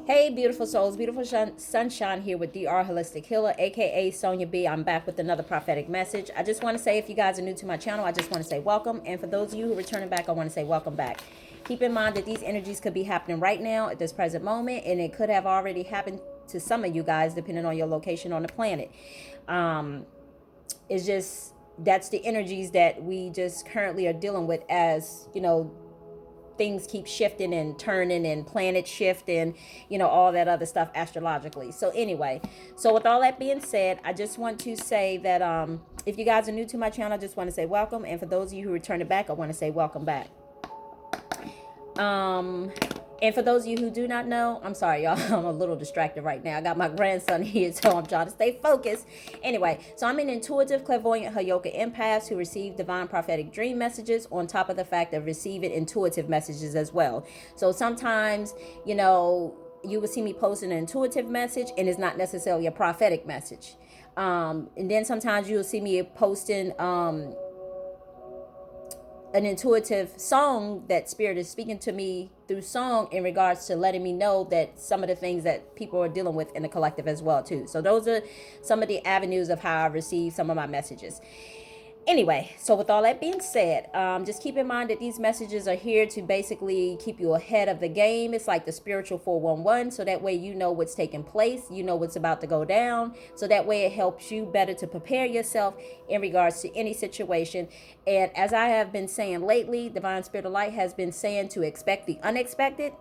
Hey, beautiful souls, beautiful sunshine here with DR Holistic Healer, aka Sonia B. I'm back with another prophetic message. I just want to say, if you guys are new to my channel, I just want to say welcome. And for those of you who are returning back, I want to say welcome back. Keep in mind that these energies could be happening right now at this present moment, and it could have already happened to some of you guys, depending on your location on the planet. It's just that's the energies that we just currently are dealing with, as you know, things keep shifting and turning and planet shift and all that other stuff astrologically. So anyway, so with all that being said, I just want to say that if you guys are new to my channel, I just want to say welcome, and for those of you who return back, I want to say welcome back. And for those of you who do not know, I'm sorry, y'all. I'm a little distracted right now. I got my grandson here, so I'm trying to stay focused. Anyway, so I'm an intuitive, clairvoyant, Hayoka empath who receive divine prophetic dream messages, on top of the fact of receiving intuitive messages as well. So sometimes, you will see me post an intuitive message, and it's not necessarily a prophetic message. And then sometimes you'll see me posting an intuitive song that spirit is speaking to me through song, in regards to letting me know that some of the things that people are dealing with in the collective as well too. So those are some of the avenues of how I receive some of my messages. Anyway, so with all that being said, just keep in mind that these messages are here to basically keep you ahead of the game. It's like the spiritual 411, so that way you know what's taking place, you know what's about to go down, so that way it helps you better to prepare yourself in regards to any situation. And as I have been saying lately, Divine Spirit of Light has been saying to expect the unexpected.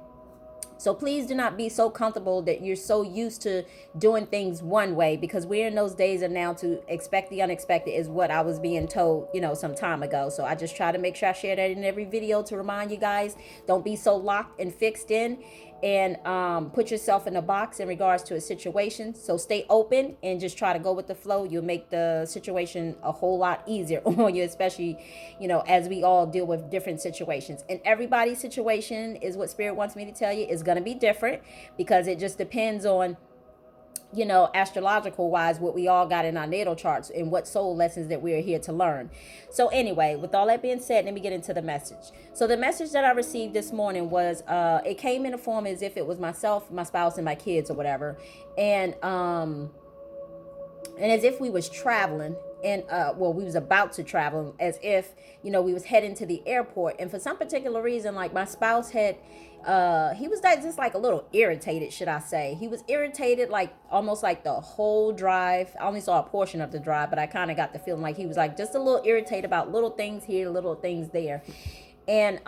So please do not be so comfortable that you're so used to doing things one way, because we're in those days of now to expect the unexpected, is what I was being told, some time ago. So I just try to make sure I share that in every video to remind you guys, don't be so locked and fixed in and put yourself in a box in regards to a situation. So stay open and just try to go with the flow. You'll make the situation a whole lot easier on you, especially, as we all deal with different situations. And everybody's situation, is what Spirit wants me to tell you, is going to be different, because it just depends on, astrological wise, what we all got in our natal charts and what soul lessons that we are here to learn. So anyway, with all that being said, let me get into the message. So the message that I received this morning was, it came in a form as if it was myself, my spouse, and my kids or whatever. And as if we was traveling, and we was about to travel, as if we was heading to the airport. And for some particular reason, like, my spouse had he was just like a little irritated, should I say. He was irritated, like almost like the whole drive. I only saw a portion of the drive, but I kind of got the feeling like he was like just a little irritated about little things here, little things there. And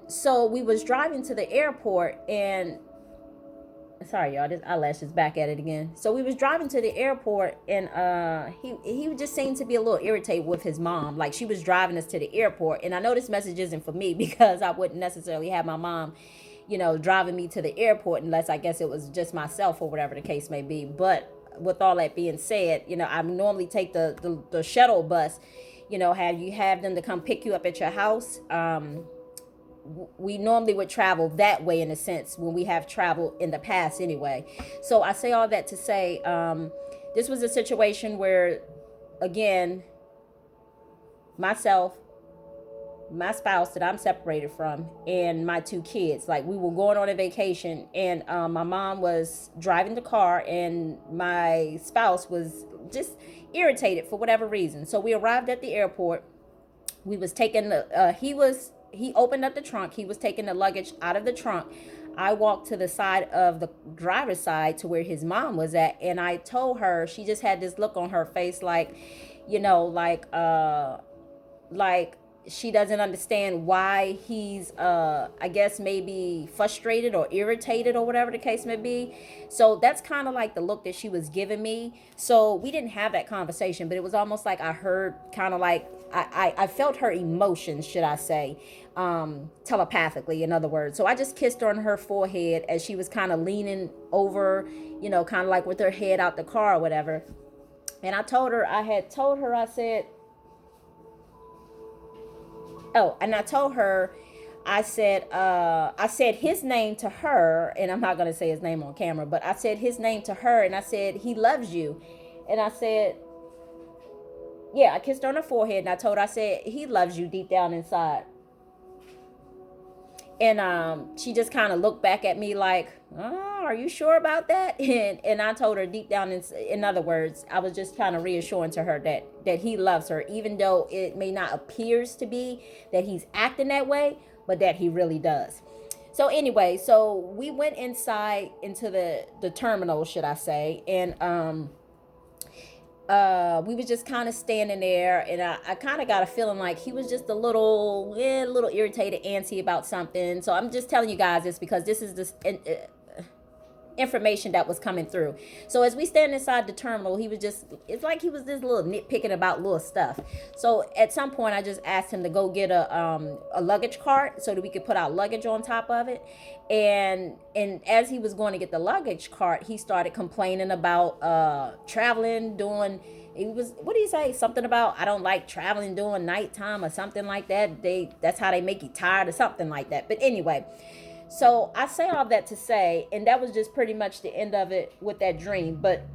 so we was driving to the airport, and sorry y'all, this eyelash is back at it again. So we was driving to the airport, and he just seemed to be a little irritated with his mom. Like, she was driving us to the airport, and I know this message isn't for me, because I wouldn't necessarily have my mom driving me to the airport, unless I guess it was just myself or whatever the case may be. But with all that being said, I normally take the shuttle bus, have them to come pick you up at your house. We normally would travel that way, in a sense, when we have traveled in the past anyway. So I say all that to say, this was a situation where, again, myself, my spouse that I'm separated from, and my two kids, like, we were going on a vacation, and my mom was driving the car, and my spouse was just irritated for whatever reason. So we arrived at the airport. We was taking he opened up the trunk. He was taking the luggage out of the trunk. I walked to the side of the driver's side to where his mom was at, and I told her, she just had this look on her face, like, like she doesn't understand why he's I guess maybe frustrated or irritated or whatever the case may be. So that's kind of like the look that she was giving me. So we didn't have that conversation, but it was almost like I heard, kind of like I felt her emotions, should I say, telepathically, in other words. So I just kissed her on her forehead as she was kind of leaning over, kind of like with her head out the car or whatever. And I told her, I said, oh, and I told her, I said his name to her, and I'm not going to say his name on camera, but I said his name to her, and I said, he loves you. And I said, yeah, I kissed her on her forehead, and I told her, I said, he loves you deep down inside. And she just kind of looked back at me like, are you sure about that? And I told her deep down, in other words, I was just kind of reassuring to her that he loves her, even though it may not appears to be that he's acting that way, but that he really does. So anyway, so we went inside into the terminal, should I say, and we was just kind of standing there, and I kind of got a feeling like he was just a little irritated, antsy about something. So I'm just telling you guys this because this is this information that was coming through. So as we stand inside the terminal, it's like he was just a little nitpicking about little stuff. So at some point I just asked him to go get a luggage cart so that we could put our luggage on top of it. And as he was going to get the luggage cart, he started complaining about traveling, doing, it was, what did he say? Something about, I don't like traveling during nighttime or something like that. That's how they make you tired or something like that. But anyway, so I say all that to say, and that was just pretty much the end of it with that dream. But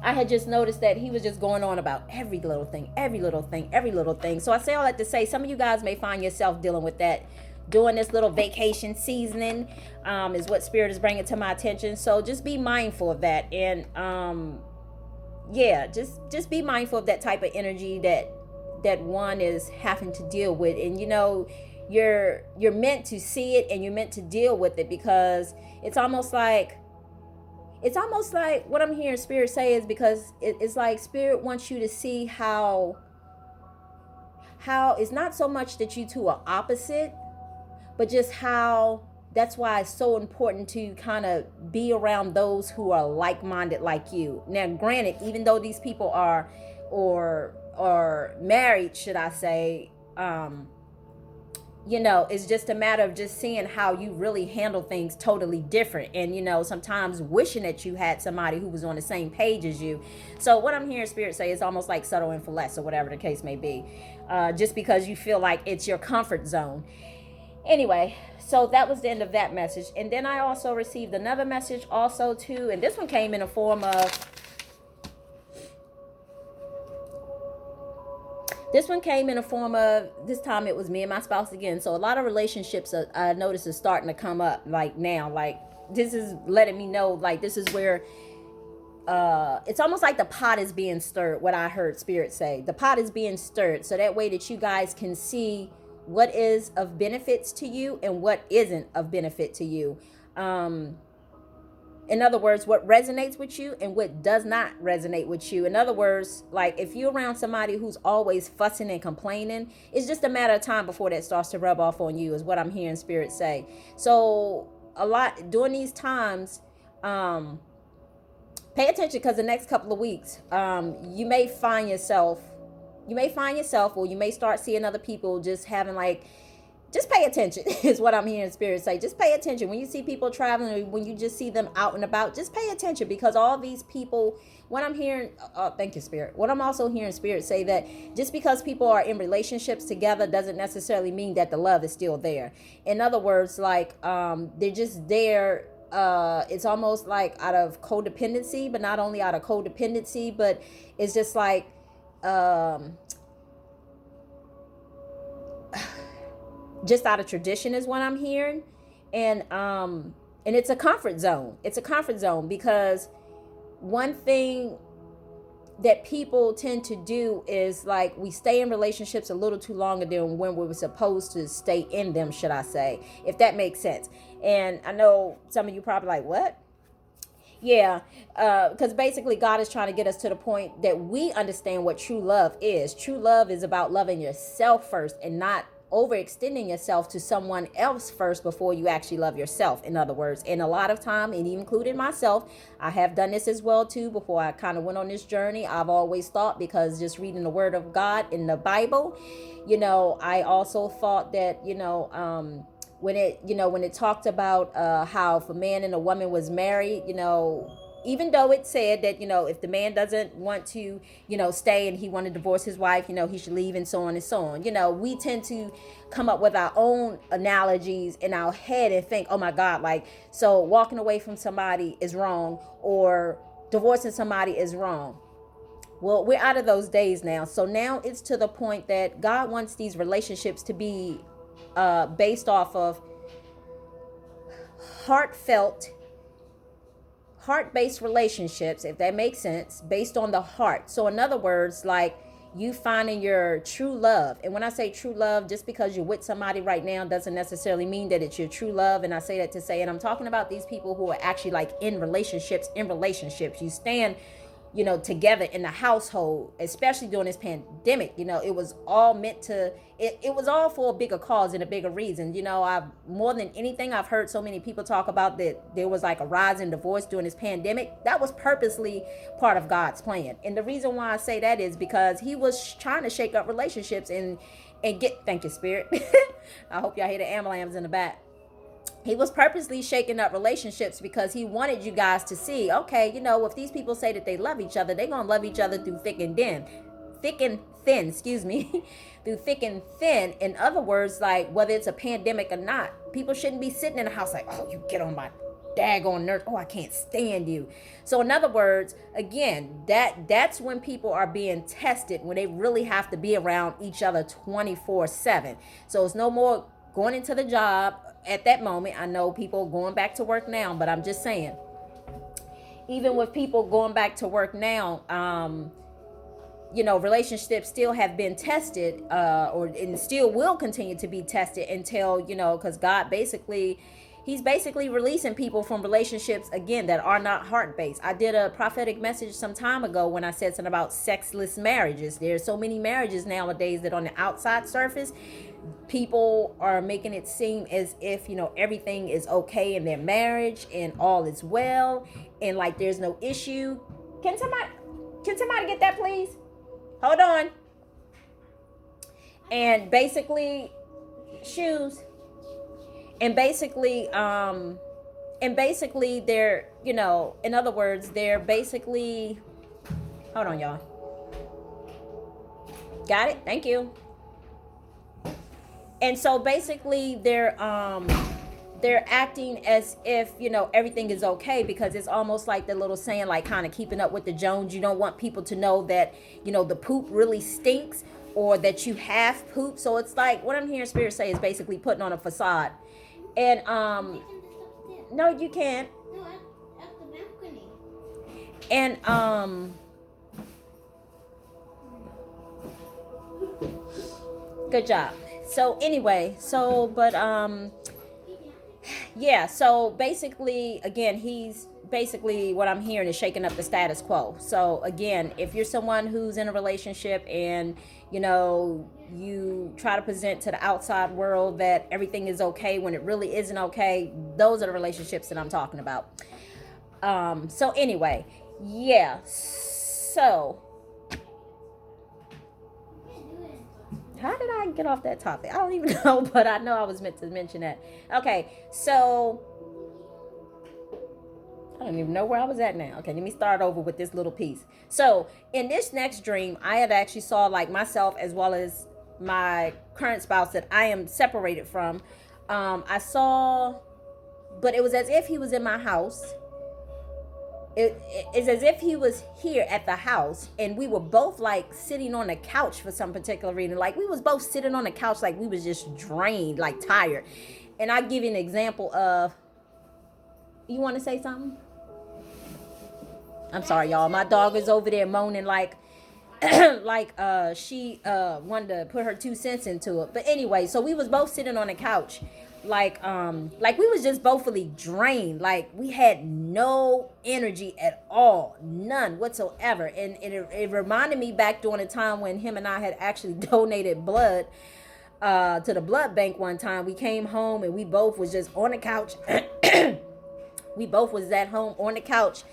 I had just noticed that he was just going on about every little thing, every little thing, every little thing. So I say all that to say, some of you guys may find yourself dealing with that during this little vacation seasoning, is what Spirit is bringing to my attention. So just be mindful of that. And yeah, just be mindful of that type of energy that one is having to deal with. And you're meant to see it, and you're meant to deal with it, because it's almost like what I'm hearing Spirit say is, because it's like Spirit wants you to see how it's not so much that you two are opposite, but just how that's why it's so important to kind of be around those who are like-minded like you. Now granted, even though these people are or married, should I say, it's just a matter of just seeing how you really handle things totally different. And, sometimes wishing that you had somebody who was on the same page as you. So what I'm hearing Spirit say is almost like subtle and finesse, or whatever the case may be, just because you feel like it's your comfort zone. Anyway, so that was the end of that message. And then I also received another message also too. And this one came in a form of, this time it was me and my spouse again. So a lot of relationships I noticed is starting to come up like now. Like this is letting me know, like this is where it's almost like the pot is being stirred. What I heard Spirit say, the pot is being stirred, so that way that you guys can see what is of benefits to you and what isn't of benefit to you. In other words, what resonates with you and what does not resonate with you. In other words, like if you're around somebody who's always fussing and complaining, it's just a matter of time before that starts to rub off on you, is what I'm hearing Spirit say. So a lot during these times, pay attention, because the next couple of weeks, you may find yourself, or you may start seeing other people just having just pay attention is what I'm hearing Spirit say. Just pay attention. When you see people traveling, or when you just see them out and about, just pay attention, because all these people, what I'm hearing, thank you, Spirit. What I'm also hearing Spirit say, that just because people are in relationships together doesn't necessarily mean that the love is still there. In other words, they're just there. It's almost like out of codependency, but not only out of codependency, but it's just like, just out of tradition is what I'm hearing. And it's a comfort zone. It's a comfort zone, because one thing that people tend to do is we stay in relationships a little too longer than when we were supposed to stay in them, should I say, if that makes sense. And I know some of you probably like, what? Yeah, because basically God is trying to get us to the point that we understand what true love is. True love is about loving yourself first, and not overextending yourself to someone else first before you actually love yourself, in other words. And a lot of time, and including myself, I have done this as well too. Before I kind of went on this journey, I've always thought, because just reading the word of God in the Bible, I also thought that, when it talked about how if a man and a woman was married, even though it said that, if the man doesn't want to, stay, and he want to divorce his wife, he should leave, and so on and so on. We tend to come up with our own analogies in our head and think, oh my God, so walking away from somebody is wrong, or divorcing somebody is wrong. Well, we're out of those days now. So now it's to the point that God wants these relationships to be based off of heartfelt, heart-based relationships, if that makes sense, based on the heart. So in other words, like you finding your true love. And when I say true love, just because you're with somebody right now doesn't necessarily mean that it's your true love. And I say that to say, and I'm talking about these people who are actually like in relationships. You stand, together in the household, especially during this pandemic. It was all meant to, it was all for a bigger cause and a bigger reason. I've more than anything, I've heard so many people talk about that there was like a rise in divorce during this pandemic. That was purposely part of God's plan. And the reason why I say that is because he was trying to shake up relationships and get, thank you, Spirit. I hope y'all hear the ambulance in the back. He was purposely shaking up relationships because he wanted you guys to see, okay, if these people say that they love each other, they're going to love each other through thick and thin, excuse me, through thick and thin. In other words, like whether it's a pandemic or not, people shouldn't be sitting in a house like, oh, you get on my daggone nerves. Oh, I can't stand you. So in other words, again, that's when people are being tested, when they really have to be around each other 24/7. So it's no more going into the job at that moment. I know people going back to work now, but I'm just saying, even with people going back to work now, relationships still have been tested, and still will continue to be tested until, because God he's basically releasing people from relationships, again, that are not heart-based. I did a prophetic message some time ago when I said something about sexless marriages. There's so many marriages nowadays that on the outside surface, people are making it seem as if, everything is okay in their marriage and all is well and like there's no issue. Can somebody get that, please? Hold on. And basically, shoes. And basically, they're, in other words, they're basically, hold on, y'all. Got it? Thank you. And so basically they're acting as if, everything is okay, because it's almost like the little saying, like kind of keeping up with the Jones. You don't want people to know that, the poop really stinks or that you have poop. So it's like what I'm hearing Spirit say is basically putting on a facade. And no, you can't. No, at the balcony. And good job. So anyway, yeah, so basically, again, he's basically, what I'm hearing is shaking up the status quo. So again, if you're someone who's in a relationship and, you try to present to the outside world that everything is okay when it really isn't okay, those are the relationships that I'm talking about. So anyway, yeah, so how did I get off that topic? I don't even know, but I know I was meant to mention that. Okay, so I don't even know where I was at now. Okay, let me start over with this little piece. So in this next dream, I had actually saw like myself as well as my current spouse that I am separated from. I saw, but it was as if he was in my house. It's as if he was here at the house and we were both like sitting on the couch for some particular reason. Like we was both sitting on the couch like we was just drained, like tired. And I give you an example of, you want to say something? I'm sorry, y'all. My dog is over there moaning like she wanted to put her 2 cents into it. But anyway, so we was both sitting on the couch like we was just both fully drained. Like we had no energy at all, none whatsoever. And it reminded me back during a time when him and I had actually donated blood to the blood bank one time. We came home and we both was just on the couch. We both was at home on the couch.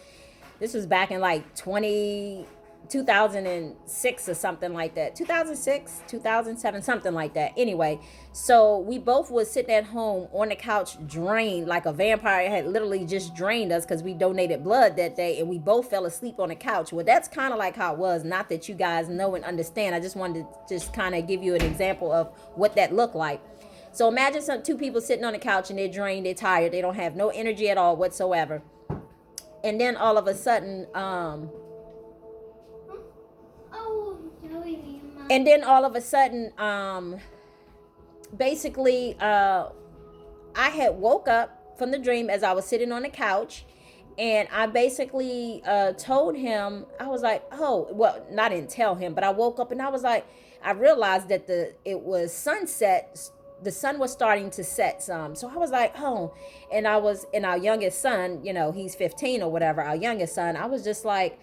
This was back in like 2006 or something like that. 2006, 2007, something like that. Anyway, so we both was sitting at home on the couch, drained like a vampire had literally just drained us because we donated blood that day, and we both fell asleep on the couch. Well, that's kind of like how it was. Not that you guys know and understand. I just wanted to just kind of give you an example of what that looked like. So imagine two people sitting on the couch and they're drained, they're tired, they don't have no energy at all whatsoever. And then all of a sudden, basically, I had woke up from the dream as I was sitting on the couch, and I basically told him, I was like, oh, well, I didn't tell him, but I woke up and I was like, I realized that it was sunset. The sun was starting to set some. So I was like, oh, and our youngest son, he's 15 or whatever, our youngest son, I was just like,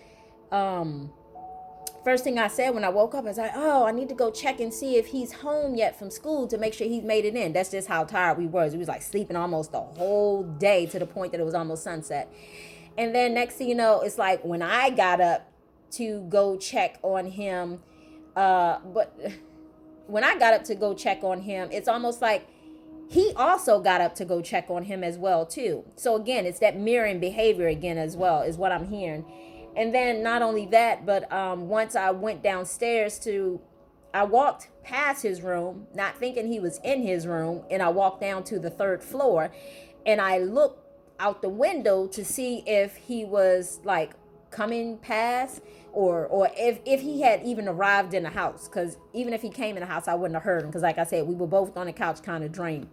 first thing I said when I woke up is like, oh, I need to go check and see if he's home yet from school to make sure he's made it in. That's just how tired we were. We was like sleeping almost the whole day to the point that it was almost sunset. And then next thing you know, it's like when I got up to go check on him, but when I got up to go check on him, it's almost like he also got up to go check on him as well too. So again, it's that mirroring behavior again as well is what I'm hearing. And then not only that, but once I went downstairs I walked past his room, not thinking he was in his room, and I walked down to the 3rd floor, and I looked out the window to see if he was like coming past or if he had even arrived in the house. Because even if he came in the house, I wouldn't have heard him, because like I said, we were both on the couch kind of dreaming.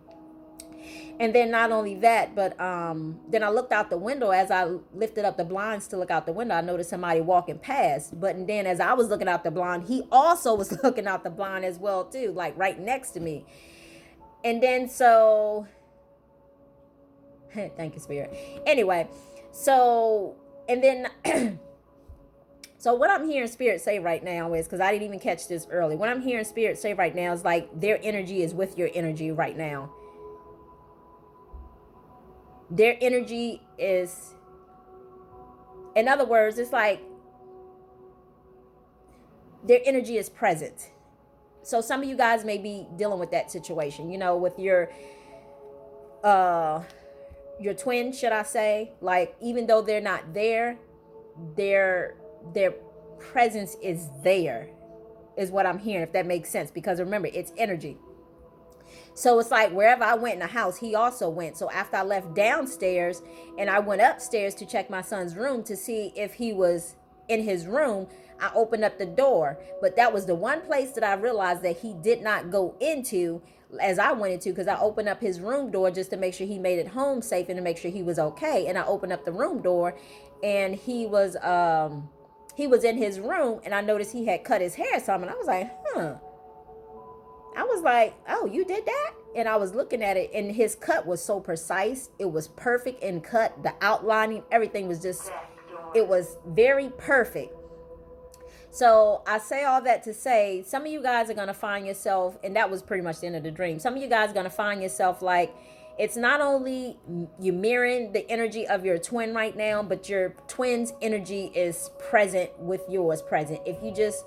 And then not only that, but then I looked out the window. As I lifted up the blinds to look out the window, I noticed somebody walking past. But then as I was looking out the blind, he also was looking out the blind as well too, like right next to me. And then so thank you, Spirit. Anyway, so and then so what I'm hearing Spirit say right now is, because I didn't even catch this early, what I'm hearing Spirit say right now is like their energy is with your energy right now. Their energy is, in other words, it's like their energy is present. So some of you guys may be dealing with that situation, with your twin, should I say. Like, even though they're not there, their presence is there, is what I'm hearing, if that makes sense. Because remember, it's energy. So it's like wherever I went in the house, he also went. So after I left downstairs and I went upstairs to check my son's room to see if he was in his room, I opened up the door. But that was the one place that I realized that he did not go into as I went into, because I opened up his room door just to make sure he made it home safe and to make sure he was okay. And I opened up the room door and he was in his room, and I noticed he had cut his hair some, and I was like, I was like, oh, you did that? And I was looking at it, and his cut was so precise. It was perfect in cut. The outlining, everything was just, it was very perfect. So I say all that to say, some of you guys are going to find yourself, and that was pretty much the end of the dream. Some of you guys are going to find yourself like, it's not only you mirroring the energy of your twin right now, but your twin's energy is present with yours present. If you just,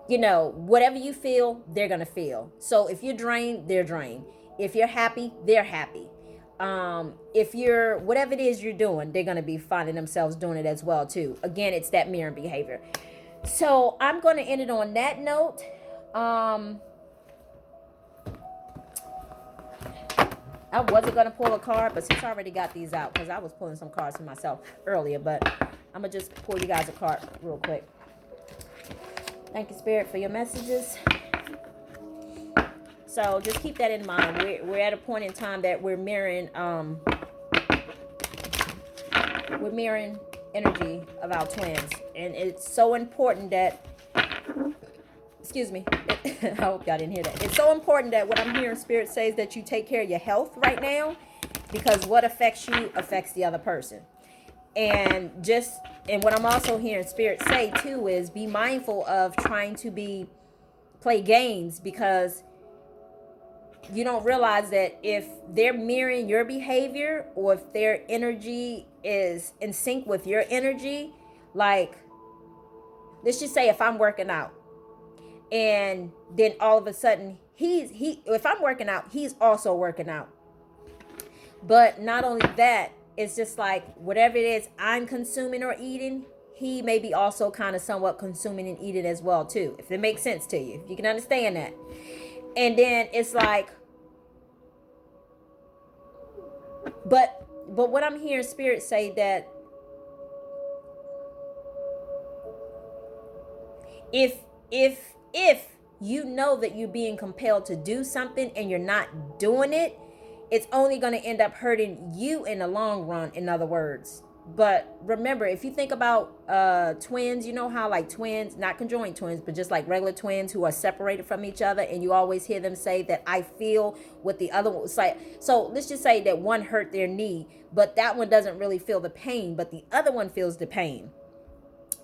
whatever you feel, they're going to feel. So if you're drained, they're drained. If you're happy, they're happy. If you're, whatever it is you're doing, they're going to be finding themselves doing it as well too. Again, it's that mirroring behavior. So I'm going to end it on that note. I wasn't going to pull a card, but since I already got these out, because I was pulling some cards for myself earlier, but I'm going to just pull you guys a card real quick. Thank you, Spirit, for your messages. So just keep that in mind. We're at a point in time that we're mirroring energy of our twins, and it's so important that, excuse me, I hope y'all didn't hear that. It's so important that what I'm hearing Spirit says that you take care of your health right now, because what affects you affects the other person. And what I'm also hearing Spirit say too is be mindful of trying to play games, because you don't realize that if they're mirroring your behavior, or if their energy is in sync with your energy, like, let's just say if I'm working out and then all of a sudden if I'm working out, he's also working out. But not only that, it's just like whatever it is I'm consuming or eating, he may be also kind of somewhat consuming and eating as well too, if it makes sense to you, if you can understand that. And then it's like, but what I'm hearing Spirit say that if you know that you're being compelled to do something and you're not doing it, it's only going to end up hurting you in the long run, in other words. But remember, if you think about twins, you know how like twins, not conjoined twins, but just like regular twins who are separated from each other, and you always hear them say that I feel what the other one was like. So let's just say that one hurt their knee, but that one doesn't really feel the pain, but the other one feels the pain.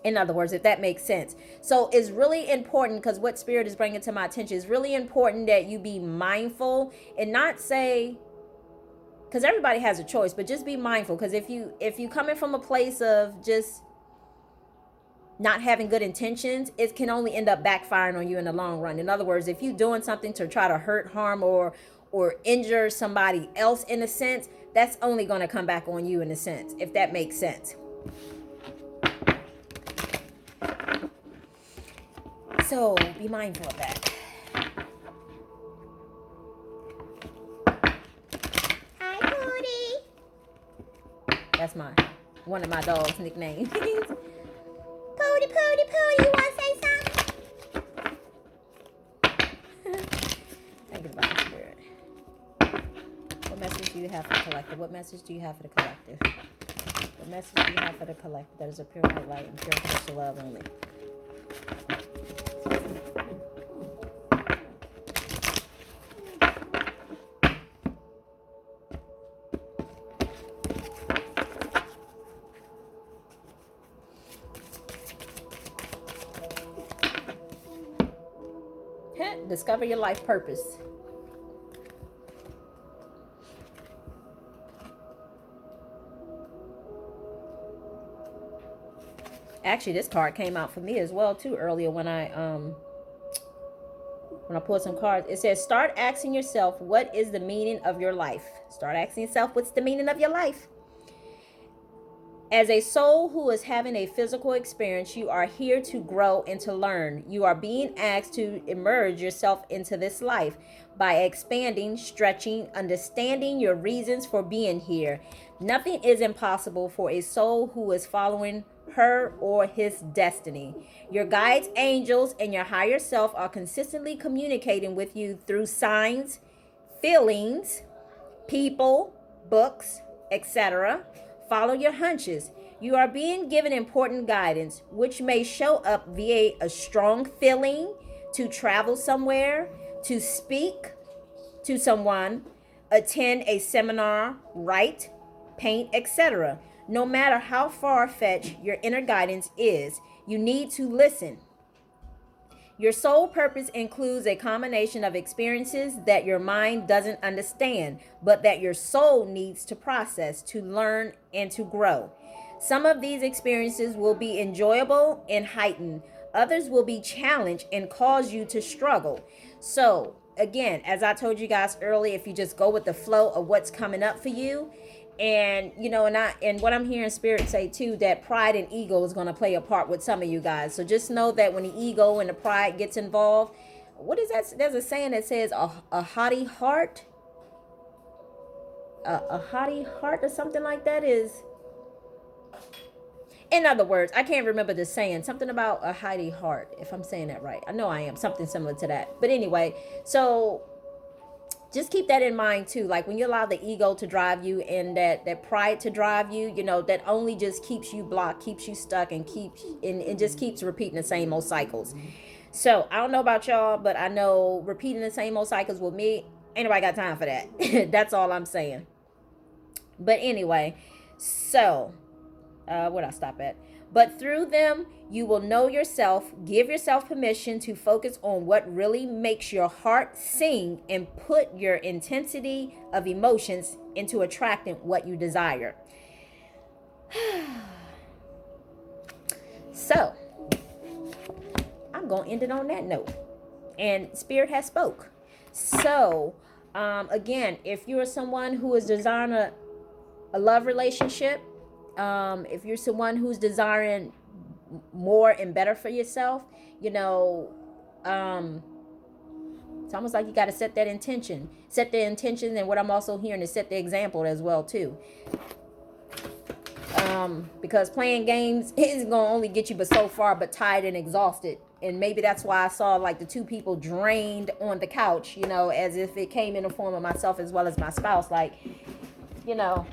In other words, if that makes sense. So it's really important, because what Spirit is bringing to my attention is really important that you be mindful and not say, because everybody has a choice, but just be mindful. Because if you coming from a place of just not having good intentions, it can only end up backfiring on you in the long run. In other words, if you're doing something to try to hurt, harm, or injure somebody else in a sense, that's only going to come back on you in a sense, if that makes sense. So be mindful of that. That's one of my dog's nicknames. Pooty, Pooty, Pooty, you want to say something? Thank you, Divine Spirit. What message do you have for the collective? What message do you have for the collective? What message do you have for the collective? That is a pure white light and pure crystal love only. Discover your life purpose. Actually, this card came out for me as well too earlier when I pulled some cards. It says, start asking yourself, what is the meaning of your life? Start asking yourself, what's the meaning of your life? As a soul who is having a physical experience, you are here to grow and to learn. You are being asked to immerse yourself into this life by expanding, stretching, understanding your reasons for being here. Nothing is impossible for a soul who is following her or his destiny. Your guides, angels, and your higher self are consistently communicating with you through signs, feelings, people, books, etc. Follow your hunches. You are being given important guidance, which may show up via a strong feeling to travel somewhere, to speak to someone, attend a seminar, write, paint, etc. No matter how far-fetched your inner guidance is, you need to listen. Your soul purpose includes a combination of experiences that your mind doesn't understand, but that your soul needs to process, to learn, and to grow. Some of these experiences will be enjoyable and heightened. Others will be challenged and cause you to struggle. So, again, as I told you guys earlier, if you just go with the flow of what's coming up for you, and and what I'm hearing Spirit say too, that pride and ego is going to play a part with some of you guys. So just know that when the ego and the pride gets involved, what is that? There's a saying that says a haughty heart, a haughty heart or something like that is. In other words, I can't remember the saying, something about a haughty heart, if I'm saying that right. I know I am, something similar to that. But anyway, so just keep that in mind too. Like when you allow the ego to drive you and that pride to drive you, that only just keeps you blocked, keeps you stuck, and just keeps repeating the same old cycles. So I don't know about y'all, but I know repeating the same old cycles with me, ain't nobody got time for that. That's all I'm saying. But anyway, so where'd I stop at? But through them, you will know yourself, give yourself permission to focus on what really makes your heart sing, and put your intensity of emotions into attracting what you desire. So, I'm going to end it on that note. And Spirit has spoke. So, again, if you're someone who is desiring a love relationship, if you're someone who's desiring more and better for yourself, it's almost like you got to set that intention, and what I'm also hearing is set the example as well too, because playing games is going to only get you but so far, but tired and exhausted And maybe that's why I saw like the two people drained on the couch, you know, as if it came in the form of myself as well as my spouse. Like, you know,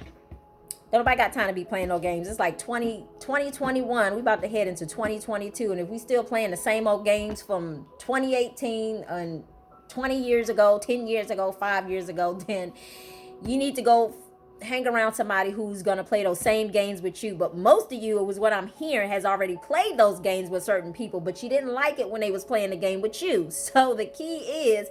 nobody got time to be playing no games. It's like 2021. We about to head into 2022. And if we still playing the same old games from 2018 and 20 years ago, 10 years ago, 5 years ago, then you need to go hang around somebody who's going to play those same games with you. But most of you, it was what I'm hearing, has already played those games with certain people, but you didn't like it when they was playing the game with you. So the key is,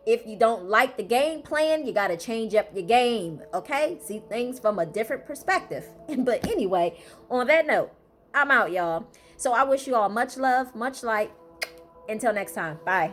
if you don't like the game plan, you got to change up your game, okay? See things from a different perspective. But anyway, on that note, I'm out, y'all. So I wish you all much love, much light. Until next time. Bye.